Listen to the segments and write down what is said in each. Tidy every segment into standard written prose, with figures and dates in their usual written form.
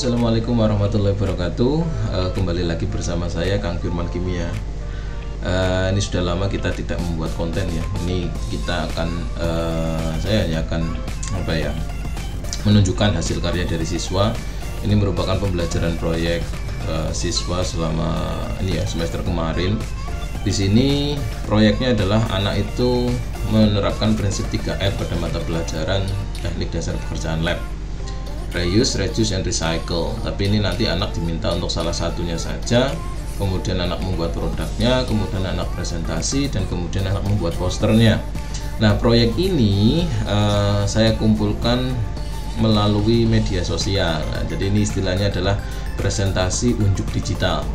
Assalamualaikum warahmatullahi wabarakatuh. Kembali lagi bersama saya Kang Firman Kimia. Ini sudah lama kita tidak membuat konten ya. Ini kita akan saya hanya akan menunjukkan hasil karya dari siswa. Ini merupakan pembelajaran proyek siswa selama ini ya semester kemarin. Di sini proyeknya adalah anak itu menerapkan prinsip 3R pada mata pelajaran teknik dasar pekerjaan lab. Reuse, reduce, and recycle. Tapi ini nanti anak diminta untuk salah satunya saja. Kemudian anak membuat produknya, kemudian anak presentasi, dan kemudian anak membuat posternya. Nah, proyek ini saya kumpulkan melalui media sosial. Nah, jadi ini istilahnya adalah presentasi unjuk digital.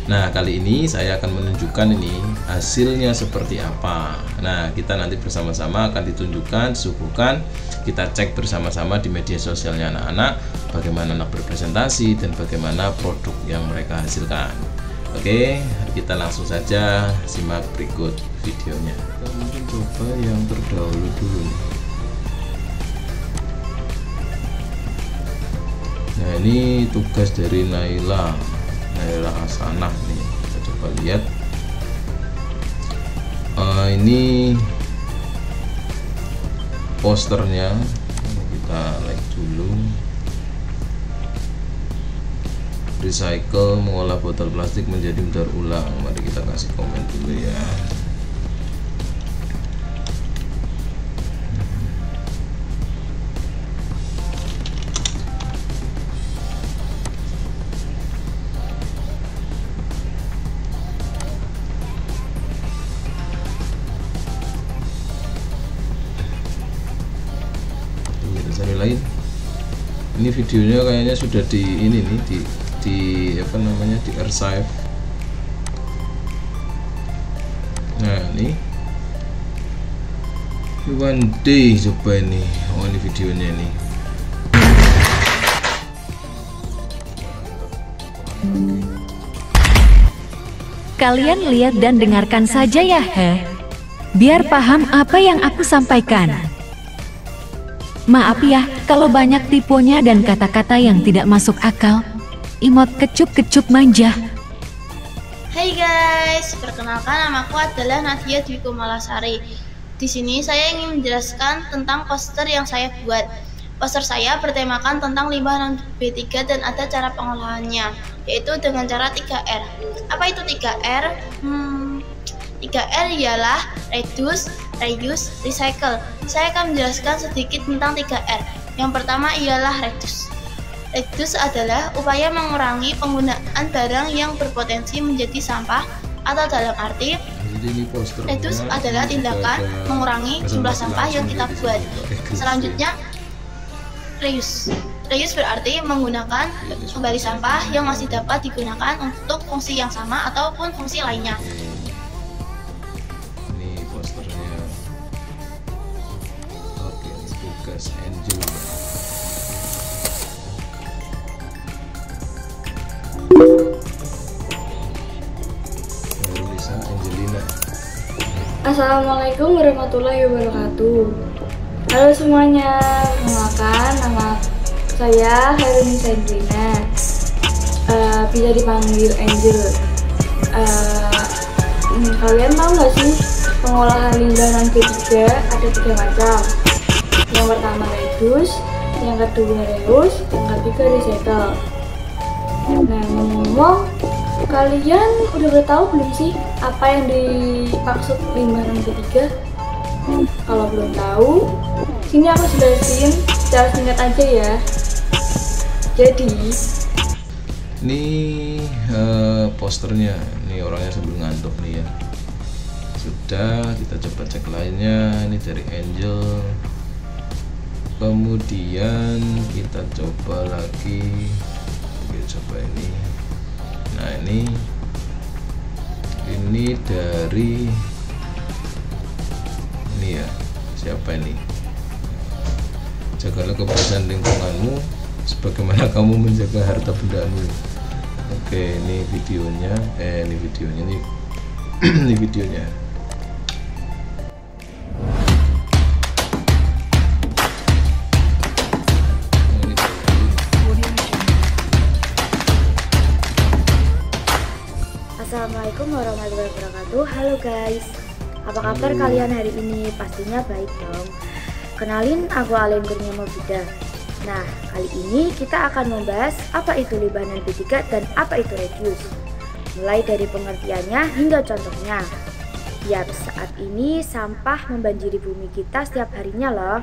Nah, kali ini saya akan menunjukkan ini hasilnya seperti apa. Nah, kita nanti bersama-sama akan ditunjukkan, disuguhkan, kita cek bersama-sama di media sosialnya anak-anak bagaimana anak berpresentasi dan bagaimana produk yang mereka hasilkan. Oke, kita langsung saja simak berikut videonya. Kita mungkin coba yang terdahulu dulu nih. Nah, ini tugas dari Naila Hasanah nih, kita coba lihat. Ini posternya, kita like dulu. Recycle, mengolah botol plastik menjadi daur ulang. Mari kita kasih komen dulu ya. Lain ini videonya kayaknya sudah di ini nih di apa namanya di archive. Nah, ini one day coba ini. Oh, ini videonya nih. Kalian lihat dan dengarkan saja ya, biar paham apa yang aku sampaikan. Maaf ya, kalau banyak tipunya dan kata-kata yang tidak masuk akal. Imot kecup-kecup manja. Hai guys, perkenalkan namaku adalah Nadia Dwi Kumalasari. Di sini saya ingin menjelaskan tentang poster yang saya buat. Poster saya bertemakan tentang limbah non-B3 dan ada cara pengolahannya, yaitu dengan cara 3R. Apa itu 3R? 3R ialah reduce, reuse, recycle. Saya akan menjelaskan sedikit tentang 3R. Yang pertama ialah reduce. Reduce adalah upaya mengurangi penggunaan barang yang berpotensi menjadi sampah, atau dalam arti reduce adalah tindakan mengurangi jumlah sampah yang kita buat. Selanjutnya reuse. Reuse berarti menggunakan kembali sampah yang masih dapat digunakan untuk fungsi yang sama ataupun fungsi lainnya. Angel. Angelina. Assalamualaikum warahmatullahi wabarakatuh. Halo semuanya, perkenalkan nama saya Herunisa Angelina, bisa dipanggil Angel. Kalian tahu nggak sih pengolahan limbah non-B3 ada 3 macam? Yang pertama reduce, yang kedua reuse, yang ketiga recycle. Nah, ngomong-ngomong, kalian udah tahu belum sih apa yang dimaksud limbah non-B3? Kalau belum tahu, sini aku jelasin secara singkat aja ya. Jadi, ini posternya, ini orangnya sambil ngantuk nih ya. Sudah, kita coba cek lainnya. Ini dari Angel. Kemudian kita coba lagi, kita coba ini. Nah, ini dari ini ya, siapa ini? Jagalah kebersihan lingkunganmu sebagaimana kamu menjaga harta bendamu. Oke, ini videonya. Ini videonya nih. Ini videonya. warahmatullahi wabarakatuh. Halo guys, apa kabar kalian hari ini? Pastinya baik dong. Kenalin, aku Alin Kurnia Mobida. Nah, kali ini kita akan membahas apa itu limbah non-B3 dan apa itu reduce. Mulai dari pengertiannya hingga contohnya. Yap, saat ini sampah membanjiri bumi kita setiap harinya loh.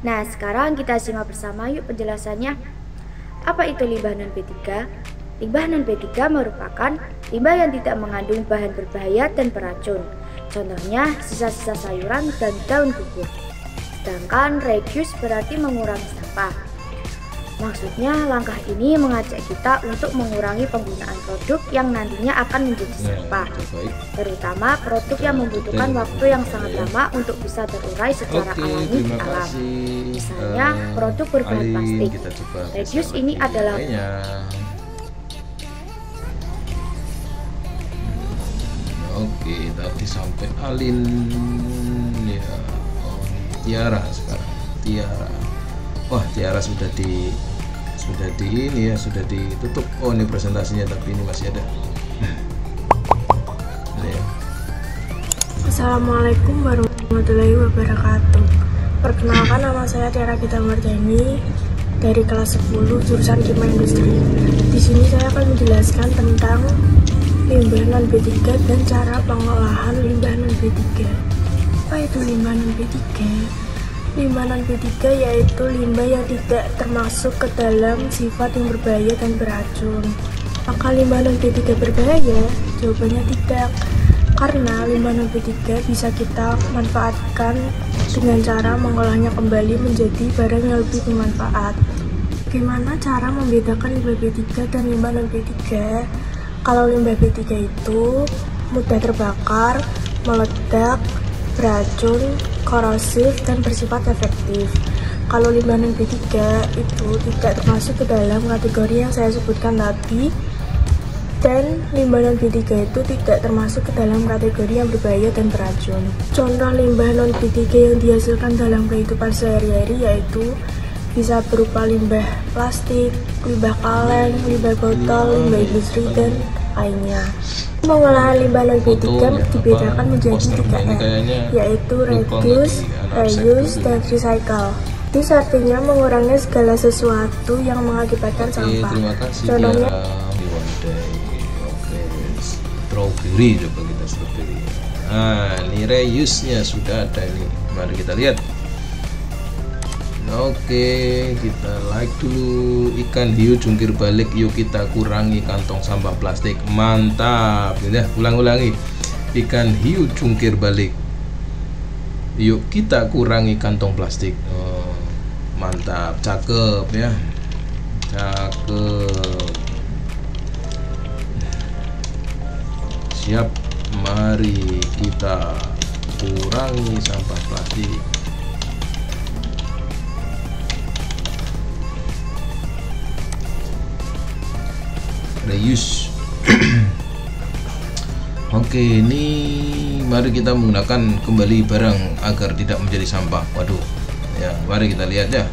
Nah, sekarang kita simak bersama yuk penjelasannya. Apa itu limbah non-B3? Limbah non-B3 merupakan limbah yang tidak mengandung bahan berbahaya dan beracun. Contohnya sisa-sisa sayuran dan daun gugur. Sedangkan reduce berarti mengurangi sampah. Maksudnya langkah ini mengajak kita untuk mengurangi penggunaan produk yang nantinya akan menjadi sampah, terutama produk yang membutuhkan waktu yang sangat lama untuk bisa terurai secara alami di alam. Misalnya produk berbahan plastik. Reduce ini adalah Oke, tadi sampai Alin ya. Tiara sekarang. Tiara. Wah, Tiara sudah di ini ya, sudah ditutup. Oh, ini presentasinya tapi ini masih ada. Ya. Assalamualaikum warahmatullahi wabarakatuh. Perkenalkan, nama saya Tiara Gita Mardani dari kelas 10 jurusan Kimia Industri. Di sini saya akan menjelaskan tentang limbah non-B3 dan cara pengolahan limbah non-B3. Apa itu limbah non-B3? Limbah non-B3 yaitu limbah yang tidak termasuk ke dalam sifat yang berbahaya dan beracun. Apakah limbah non-B3 berbahaya? Jawabannya tidak, karena limbah non-B3 bisa kita manfaatkan dengan cara mengolahnya kembali menjadi barang yang lebih bermanfaat. Bagaimana cara membedakan limbah B3 dan limbah non-B3? Kalau limbah B3 itu mudah terbakar, meledak, beracun, korosif, dan bersifat efektif. Kalau limbah non-B3 itu tidak termasuk ke dalam kategori yang saya sebutkan tadi, dan limbah non-B3 itu tidak termasuk ke dalam kategori yang berbahaya dan beracun. Contoh limbah non-B3 yang dihasilkan dalam kehidupan sehari-hari yaitu bisa berupa limbah plastik, limbah kaleng, limbah botol, limbah industri, dan lainnya. Pengolahan limbah non-B3 dibedakan menjadi 3R, yaitu reduce, reuse, dan recycle. Itu artinya mengurangi segala sesuatu yang mengakibatkan sampah. Contohnya strawberry, coba kita strawberry. Nah, ini reuse-nya sudah ada ini. Mari kita lihat. Oke, kita like dulu. Ikan hiu jungkir balik, yuk kita kurangi kantong sampah plastik. Mantap. Ya, ulang-ulangi. Ikan hiu jungkir balik, yuk kita kurangi kantong plastik. Oh, mantap, cakep ya. Cakep. Siap. Mari kita kurangi sampah plastik. Reuse. Oke, ini mari kita menggunakan kembali barang agar tidak menjadi sampah. Waduh, ya mari kita lihat ya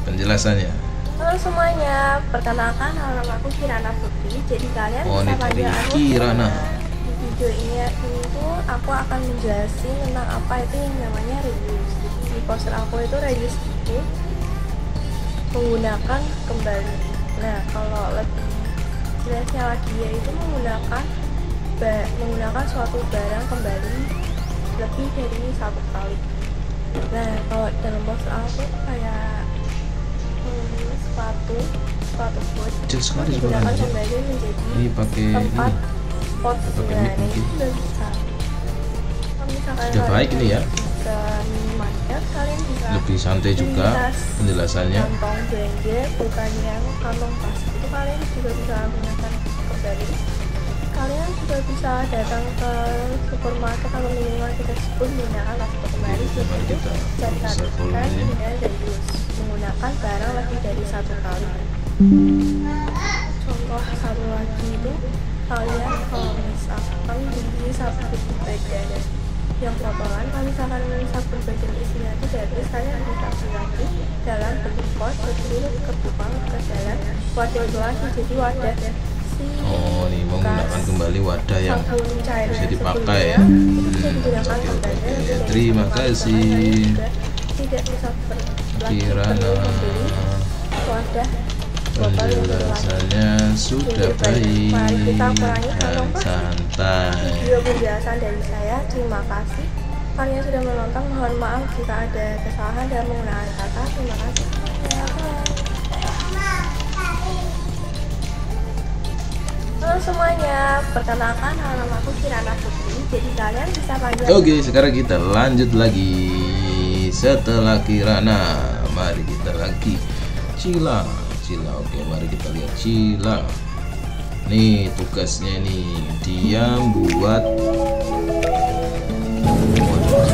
penjelasannya. Halo semuanya, perkenalkan nama aku Kirana Putri. Jadi kalian bisa panggil aku Kirana. Di video ini tuh aku akan menjelaskan tentang apa itu yang namanya reuse. Jadi di poster aku itu reuse itu menggunakan kembali. Nah, kalau lebih jelasnya lagi yaitu menggunakan suatu barang kembali lebih dari satu kali. Nah, kalau dalam poster aku kayak sepatu boot digunakan kembali menjadi ini pakai tempat pot. Nah, ini sudah bisa. Kalau misalkan sudah baik ini ya. Minimarket, kalian bisa lebih santai juga penjelasannya. Kantong belanja bukan yang kantong plastik, itu kalian juga bisa gunakan kembali. Kalian juga bisa datang ke supermarket atau minimarket tersebut menggunakan plastik kembali. Mari kita carikan dengan reuse, menggunakan barang lebih dari satu kali. Contoh satu lagi itu kalian kalau misalkan beli sabun badan yang kotoran, kalau misalkan sabun badan isinya itu habis, kalian bisa beli lagi dalam bentuk pot sebelum kebuang ke dalam wadah isolasi. Jadi wadah si seperti ini menggunakan kembali wadah yang sabun cair bisa dipakai ya. Oke. Terima kasih tidak bisa Kirana, wadah penjelasannya sudah baik dan santai. video penjelasan dari saya. Terima kasih. Kalian sudah menonton. Mohon maaf jika ada kesalahan dalam menggunakan kata. Terima kasih. Halo semuanya, perkenalkan nama aku Kirana Putri. Jadi kalian bisa panggil. Oke, sekarang kita lanjut lagi. Setelah Kirana, mari kita lagi Cila. Oke, mari kita lihat Cila. Nih tugasnya nih, dia buat.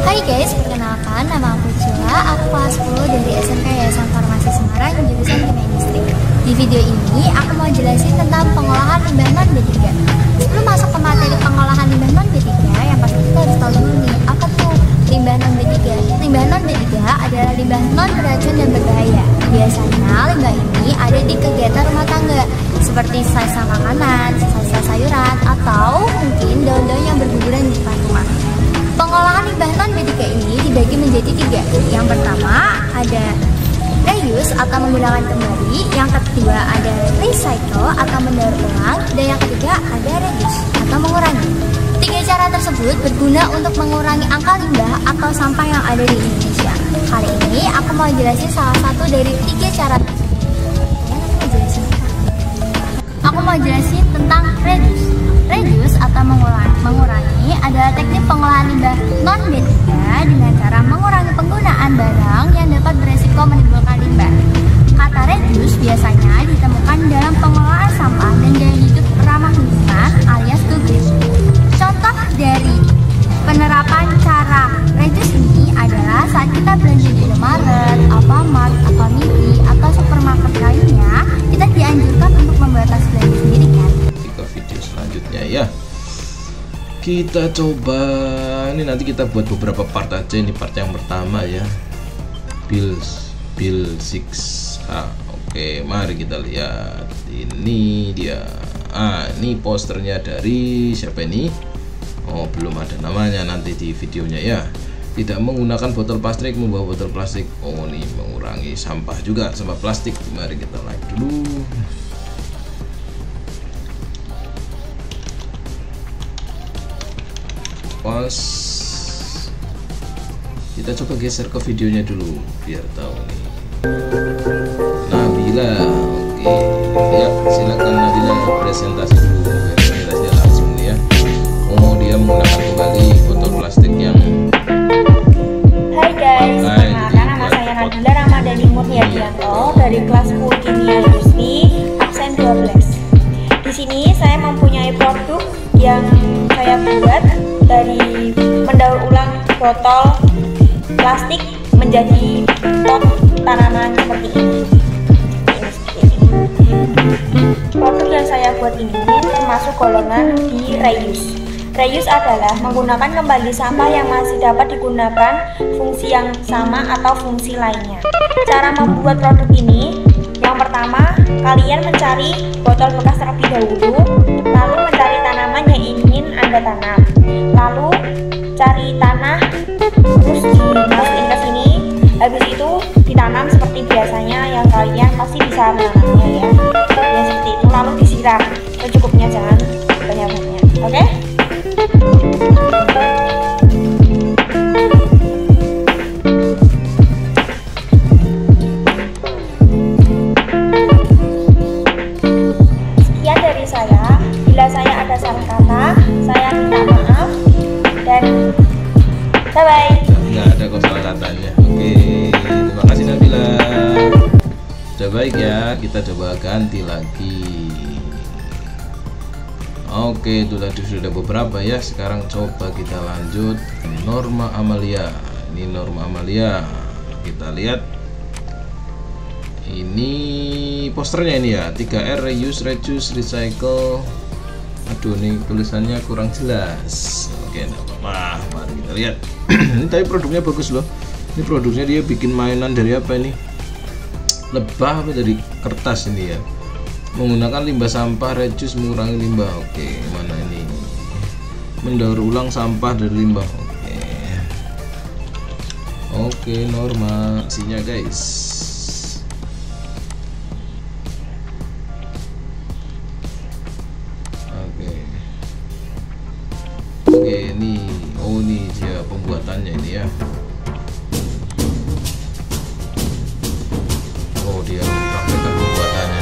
Hai guys, perkenalkan nama aku Cila. Aku kelas 10 dari SMK Yayasan Farmasi Semarang, jurusan Kimia Industri. Di video ini aku mau jelasin tentang pengolahan limbah non B3. Sebelum masuk ke materi pengolahan limbah non B3, yang pasti kita harus tahu dulu nih, apa tuh limbah non B3? Limbah non B3 adalah limbah non beracun dan berbahaya. Biasanya limbah ini ada di kegiatan rumah tangga, seperti sisa makanan, sisa sayuran, atau mungkin daun-daun yang berguguran di depan rumah. Pengolahan limbah non B3 ini dibagi menjadi 3. Yang pertama ada reuse atau menggunakan kembali, yang kedua ada recycle atau mendaur ulang, dan yang ketiga ada reduce atau mengurangi. 3 cara tersebut berguna untuk mengurangi angka limbah atau sampah yang ada di Indonesia. Kali ini aku mau jelasin salah satu dari 3 cara tersebut. Aku mau jelasin tentang reduce. Reduce atau mengurangi adalah teknik pengolahan limbah non B3 dengan cara mengurangi penggunaan barang yang dapat beresiko menimbulkan limbah. Kata reduce biasanya ditemukan dalam pengolahan sampah dan gaya hidup ramah lingkungan alias go green. Contoh dari penerapan cara reduce ini adalah saat kita belanja di Indomaret, Alfamart, atau Miki, atau supermarket lainnya, kita dianjurkan untuk membatasi belanja sendiri kan. Ke video selanjutnya ya. Kita coba ini, nanti kita buat beberapa part aja. Ini part yang pertama ya. Bill 6. Oke, mari kita lihat. Ini dia. Ini posternya dari siapa ini? Oh, belum ada namanya, nanti di videonya ya. Tidak menggunakan botol plastik, membawa botol plastik. Oh, ini mengurangi sampah juga, sampah plastik. Mari kita like dulu. Pas kita coba geser ke videonya dulu biar tahu nih. Nabila, oke ya, silakan Nabila presentasi dulu. Presentasinya langsung nih ya. Oh, dia menggunakan kembali botol plastik yang. Hai guys, perkenalkan nama saya Nabila Ramadhani Murniadianto dari kelas 10 Kimia Industri absen 12. Di sini saya mempunyai produk yang saya buat dari mendaur ulang botol plastik menjadi pot tanaman seperti ini. Produk yang saya buat ini termasuk golongan di reuse. Reuse adalah menggunakan kembali sampah yang masih dapat digunakan fungsi yang sama atau fungsi lainnya. Cara membuat produk ini, yang pertama, kalian mencari botol bekas terlebih dahulu, lalu mencari tanaman yang ingin Anda tanam. Lalu cari tanah, terus dimasukin ke sini. Habis itu ditanam seperti biasanya yang kalian pasti bisa menanamnya ya. Ya seperti itu, lalu disiram secukupnya, jangan banyak-banyak. Oke? Sekian dari saya. Bila saya ada salah kata, saya minta maaf dan bye-bye. Nggak ada kok salah katanya. Oke, terima kasih Nabila. Sudah baik ya, kita coba ganti lagi. Oke, itu tadi sudah beberapa ya. Sekarang coba kita lanjut Norma Amalia. Ini Norma Amalia. Kita lihat. Ini posternya ini ya. 3R, reuse, reduce, recycle. Aduh, nih tulisannya kurang jelas. Oke, enggak apa-apa. Mari kita lihat. Ini tapi produknya bagus loh. Ini produknya dia bikin mainan dari apa ini? Lebah apa dari kertas ini ya. Menggunakan limbah sampah reduce mengurangi limbah. Oke, mana ini? Mendaur ulang sampah dari limbah. Oke, Norma isinya guys. Oke, ini ini dia pembuatannya ini ya. Oh, dia praktekkan pembuatannya.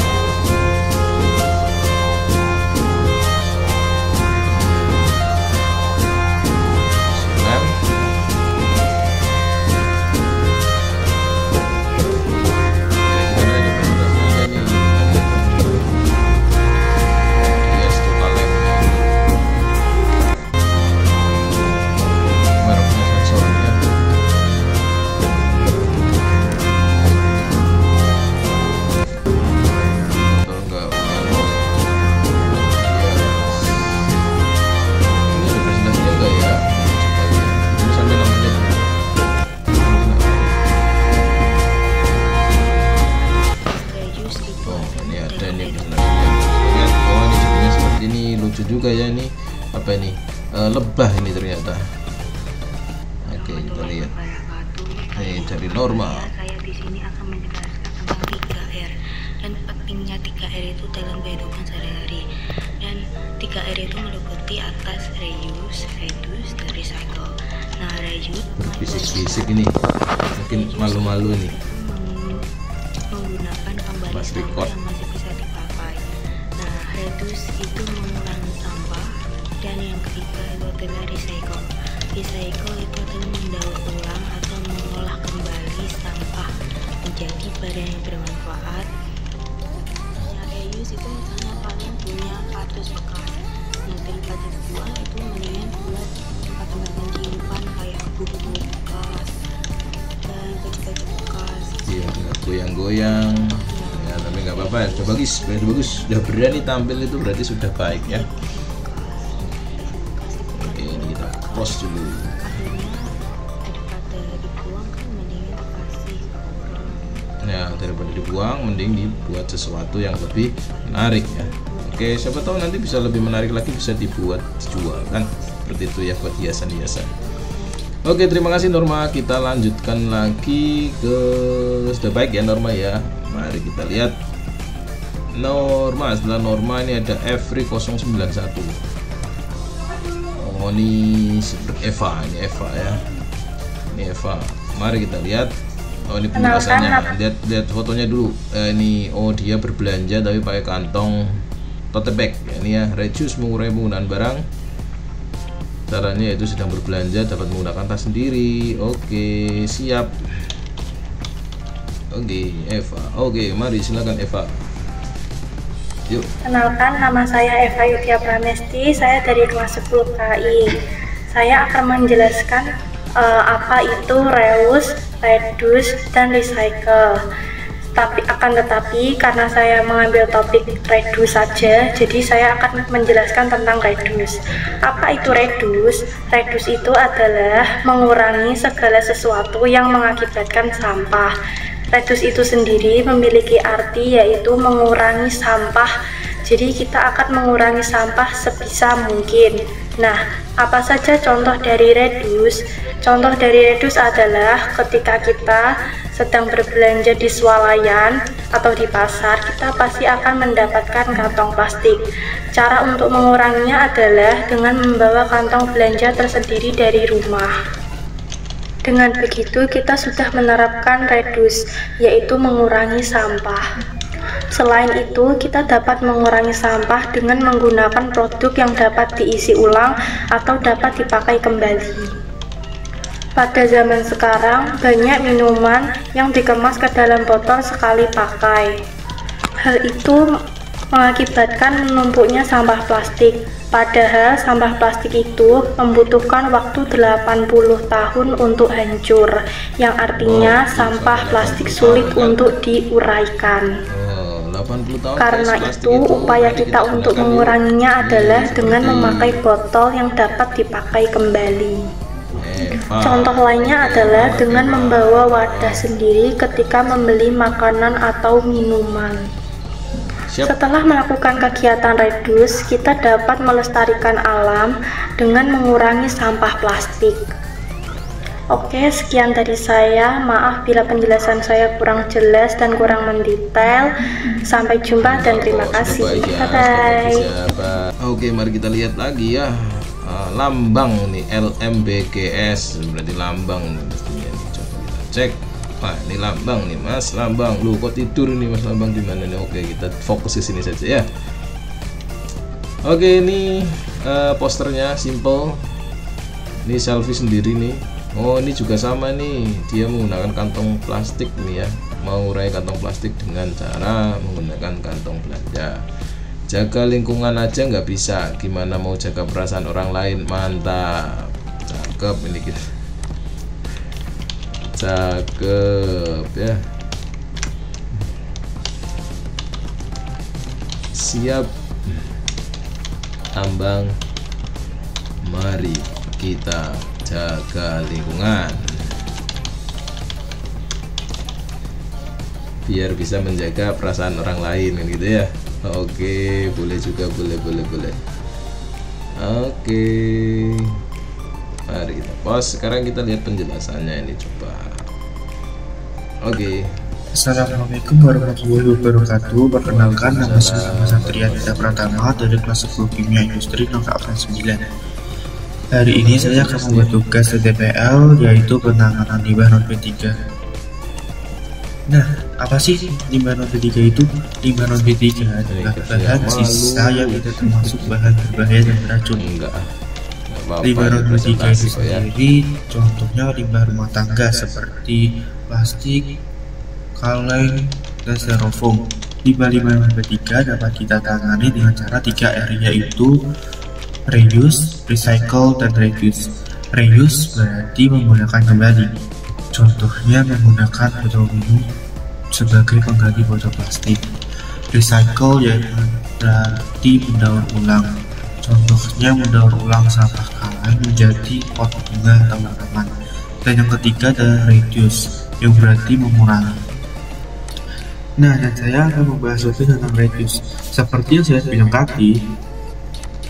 Juga ya, ini apa ini, lebah ini ternyata. Oke, kita lihat ini dari Norma. Saya di sini akan menjelaskan tentang 3R dan pentingnya 3R itu dalam kehidupan sehari-hari. Dan 3R itu meliputi atas reuse, reduce, dan recycle. Nah, reuse bisik-bisik ini mungkin malu-malu nih menggunakan kembali sampah yang masih bisa dipakai. Nah, reduce itu mengurangi sampah, dan yang ketiga itu adalah recycle. Recycle itu adalah mendaur ulang atau mengolah kembali sampah menjadi barang yang bermanfaat. Nah, reuse itu misalnya kalian punya kardus bekas, nah daripada dibuang itu mendingan buat tempat-tempat menyimpan kayak buku bekas dan baju-baju bekas. Iya, nggak goyang-goyang ya, tapi nggak apa-apa ya, sudah bagus, sudah berani tampil itu berarti sudah baik ya. Oke, ini kita cross dulu. Ya, daripada dibuang mending dibuat sesuatu yang lebih menarik ya. Oke, siapa tahu nanti bisa lebih menarik lagi, bisa dibuat dijual kan, seperti itu ya, buat hiasan-hiasan. Oke, terima kasih Norma. Kita lanjutkan lagi ke sudah baik ya Norma ya. Mari kita lihat Norma. Setelah Norma ini ada Every 091. Oh, ini seperti Eva, ini Eva ya. Ini Eva. Mari kita lihat. Oh, ini penjelasannya. Lihat fotonya dulu. Ini oh dia berbelanja tapi pakai kantong tote bag. Ya, ini ya, reduce mengurangi penggunaan barang. Caranya yaitu sedang berbelanja dapat menggunakan tas sendiri. Oke, siap. Oke, Eva. Oke, mari silakan Eva. Yuk. Kenalkan, nama saya Eva Yudhya Pramesti. Saya dari kelas 10 KI. Saya akan menjelaskan apa itu reuse, reduce, dan recycle. Tetapi karena saya mengambil topik reduce saja, jadi saya akan menjelaskan tentang reduce. Apa itu reduce? Reduce itu adalah mengurangi segala sesuatu yang mengakibatkan sampah. Reduce itu sendiri memiliki arti yaitu mengurangi sampah. Jadi kita akan mengurangi sampah sebisa mungkin. Nah, apa saja contoh dari reduce? Contoh dari reduce adalah ketika kita sedang berbelanja di swalayan atau di pasar, kita pasti akan mendapatkan kantong plastik. Cara untuk menguranginya adalah dengan membawa kantong belanja tersendiri dari rumah. Dengan begitu kita sudah menerapkan reduce, yaitu mengurangi sampah. Selain itu, kita dapat mengurangi sampah dengan menggunakan produk yang dapat diisi ulang atau dapat dipakai kembali. Pada zaman sekarang, banyak minuman yang dikemas ke dalam botol sekali pakai. Hal itu mengakibatkan menumpuknya sampah plastik. Padahal sampah plastik itu membutuhkan waktu 80 tahun untuk hancur, yang artinya sampah plastik sulit untuk diuraikan. 80 tahun. Karena itu, upaya kita untuk menguranginya adalah dengan memakai botol yang dapat dipakai kembali. Contoh lainnya adalah dengan membawa wadah sendiri ketika membeli makanan atau minuman. Siap. Setelah melakukan kegiatan reduce, kita dapat melestarikan alam dengan mengurangi sampah plastik. Oke, sekian dari saya. Maaf bila penjelasan saya kurang jelas dan kurang mendetail. Sampai jumpa dan terima kasih. Bye-bye. Oke, mari kita lihat lagi ya. Lambang nih, LMBGS berarti lambang mestinya. Coba kita cek. Wah, ini lambang nih Mas Lambang. Lu kok tidur nih Mas Lambang, gimana nih? Oke, kita fokus ke sini saja ya. Oke, ini posternya simple. Ini selfie sendiri nih. Oh, ini juga sama nih, dia menggunakan kantong plastik nih ya, mengurai kantong plastik dengan cara menggunakan kantong belanja. Jaga lingkungan aja nggak bisa, gimana mau jaga perasaan orang lain? Mantap, cakep ini kita, cakep ya. Siap, ambang, mari kita jaga lingkungan biar bisa menjaga perasaan orang lain kan gitu ya. Oke, boleh juga, boleh. Oke, mari kita pause. Sekarang kita lihat penjelasannya ini, coba. Oke. Assalamualaikum warahmatullahi wabarakatuh. Perkenalkan, nama saya Satria Dita Pratama dari kelas 10 Kimia Industri nomor 9. Hari ini saya akan membuat tugas TTPL, yaitu penanganan limbah non-B3. Nah, apa sih limbah non-B3 itu? Limbah non-B3 adalah bahan sisa yang tidak termasuk bahan berbahaya dan beracun. Limbah non-B3 itu sendiri contohnya limbah rumah tangga seperti plastik, kaleng, dan styrofoam. Limbah-limbah non-B3 dapat kita tangani dengan cara 3R, yaitu reuse, recycle, dan reduce. Reuse berarti menggunakan kembali. Contohnya menggunakan botol minum sebagai pengganti botol plastik. Recycle yaitu berarti mendaur ulang. Contohnya mendaur ulang sampah kaleng menjadi pot bunga atau tanaman. Dan yang ketiga adalah reduce, yang berarti mengurangi. Nah, dan saya akan membahas lebih tentang reduce. Seperti yang saya bilang tadi,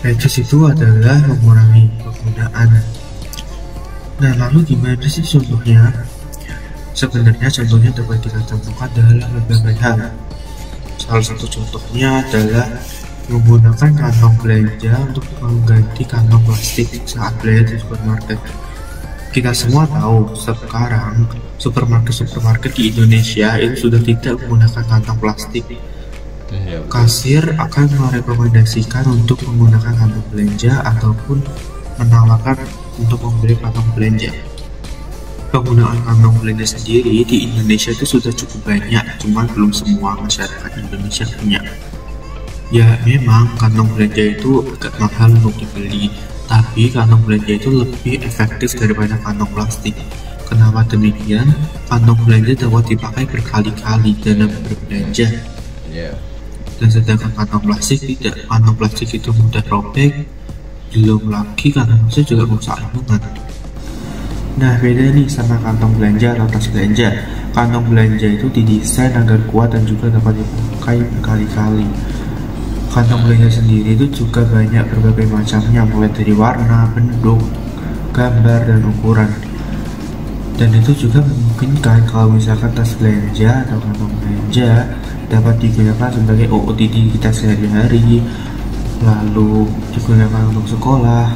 reduce itu adalah mengurangi penggunaan. Nah, lalu gimana sih contohnya? Sebenarnya contohnya dapat kita temukan dalam berbagai hal. Salah satu contohnya adalah menggunakan kantong belanja untuk mengganti kantong plastik saat belanja di supermarket. Kita semua tahu sekarang supermarket di Indonesia itu sudah tidak menggunakan kantong plastik. Kasir akan merekomendasikan untuk menggunakan kantong belanja ataupun menawarkan untuk membeli kantong belanja. Penggunaan kantong belanja sendiri di Indonesia itu sudah cukup banyak, cuman belum semua masyarakat Indonesia punya. Ya, memang kantong belanja itu agak mahal untuk dibeli, tapi kantong belanja itu lebih efektif daripada kantong plastik. Kenapa demikian? Kantong belanja dapat dipakai berkali-kali dalam berbelanja. Dan sedangkan kantong plastik tidak. Kantong plastik itu mudah robek, belum lagi kantong plastik juga merusak lingkungan. Nah, beda nih sama kantong belanja atau tas belanja. Kantong belanja itu didesain agar kuat dan juga dapat dipakai berkali-kali. Kantong belanja sendiri itu juga banyak berbagai macamnya, mulai dari warna, bentuk, gambar, dan ukuran. Dan itu juga memungkinkan kalau misalkan tas belanja atau kantong belanja dapat digunakan sebagai OOTD kita sehari-hari, lalu digunakan untuk sekolah,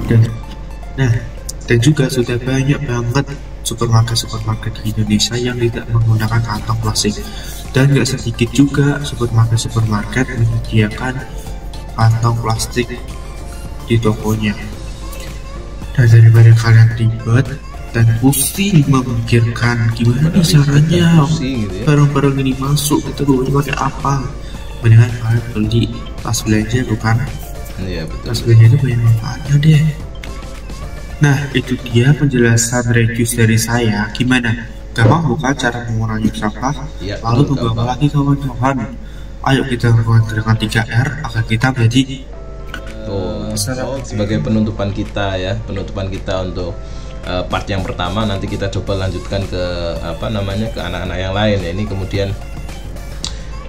dan juga sudah banyak banget supermarket di Indonesia yang tidak menggunakan kantong plastik, dan gak sedikit juga supermarket menyediakan kantong plastik di tokonya. Dan daripada kalian ribet dan pusing memikirkan gimana caranya barang-barang ini masuk, itu gue pakai apa, mendingan kalian beli tas belanja, bukan? Iya, betul. Tas belanja itu banyak manfaatnya deh. Nah, itu dia penjelasan reduce dari saya. Gimana? Gampang bukan cara mengurangi sampah? Ya, lalu tunggu apa lagi kawan-kawan? Ayo kita lakukan dengan 3R agar kita menjadi sebagai penutupan kita ya, penutupan kita untuk part yang pertama. Nanti kita coba lanjutkan ke ke anak-anak yang lain ya. Ini kemudian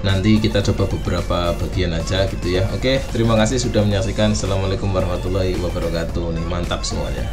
Nanti kita coba beberapa bagian aja gitu ya. Oke, terima kasih sudah menyaksikan. Assalamualaikum warahmatullahi wabarakatuh. Nih, mantap semuanya.